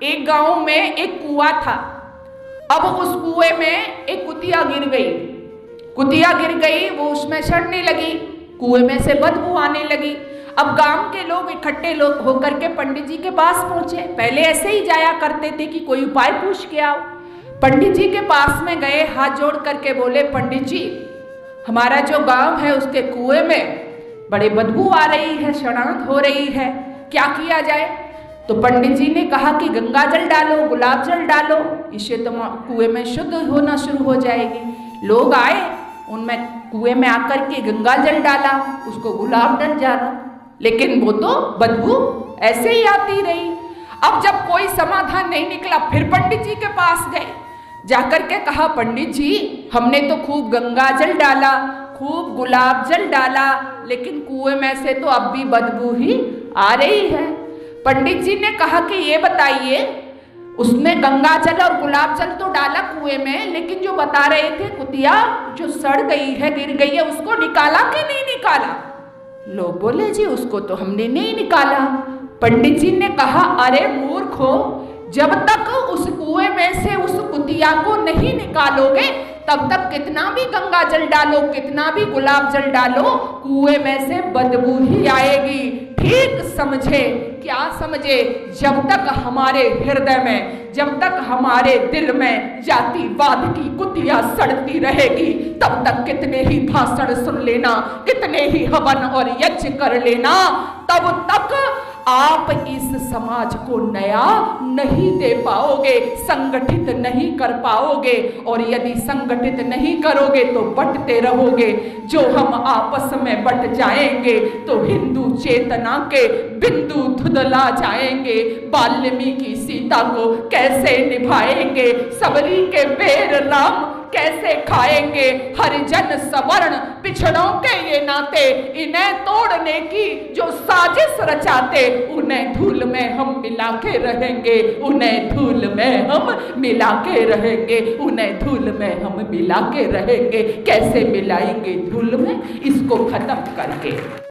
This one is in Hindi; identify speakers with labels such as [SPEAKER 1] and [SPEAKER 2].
[SPEAKER 1] एक गांव में एक कुआं था। अब उस कुएं में एक कुतिया गिर गई। कुतिया गिर गई, वो उसमें सड़ने लगी, कुएं में से बदबू आने लगी। अब गांव के लोग इकट्ठे लोग होकर के पंडित जी के पास पहुंचे। पहले ऐसे ही जाया करते थे कि कोई उपाय पूछ के आओ। पंडित जी के पास में गए, हाथ जोड़ करके बोले, पंडित जी हमारा जो गांव है उसके कुएं में बड़े बदबू आ रही है, शरारत हो रही है, क्या किया जाए? तो पंडित जी ने कहा कि गंगा जल डालो, गुलाब जल डालो, इससे तो कुएं में शुद्ध होना शुरू हो जाएगी। लोग आए, उनमें कुएं में आकर के गंगा जल डाला, उसको गुलाब जल डाला, लेकिन वो तो बदबू ऐसे ही आती रही। अब जब कोई समाधान नहीं निकला, फिर पंडित जी के पास गए, जाकर के कहा, पंडित जी हमने तो खूब गंगा जल डाला, खूब गुलाब जल डाला, लेकिन कुएं में से तो अब भी बदबू ही आ रही है। पंडित जी ने कहा कि ये बताइए, उसने गंगा जल और गुलाब जल तो डाला कुएं में, लेकिन जो बता रहे थे कुतिया जो सड़ गई है, गिर गई है, उसको निकाला कि नहीं निकाला? लोग बोले, जी उसको तो हमने नहीं निकाला। पंडित जी ने कहा, अरे मूर्खो, जब तक उस कुएं में से उस कुतिया को नहीं निकालोगे तब तक कितना भी गंगा जल डालो, कितना भी गुलाब जल डालो, कुएं में से बदबू ही आएगी। ठीक समझे? क्या समझे? जब तक हमारे हृदय में, जब तक हमारे दिल में जातिवाद की कुतिया सड़ती रहेगी, तब तक कितने ही भाषण सुन लेना, कितने ही हवन और यज्ञ कर लेना, तब तक आप इस समाज को नया नहीं दे पाओगे, संगठित नहीं कर पाओगे। और यदि संगठित नहीं करोगे तो बंटते रहोगे। जो हम आपस में बंट जाएंगे तो हिंदू चेतना के बिंदु धुंधला जाएंगे। वाल्मीकि सीता को कैसे निभाएंगे, सबरी के बेर राम कैसे खाएंगे, हरिजन सवर्ण पिछड़ों के ये नाते, इन्हें तोड़ने की जो साजिश रचाते, उन्हें धूल में हम मिला के रहेंगे, उन्हें धूल में हम मिला के रहेंगे, उन्हें धूल में हम मिला के रहेंगे। कैसे मिलाएंगे धूल में? इसको खत्म करके।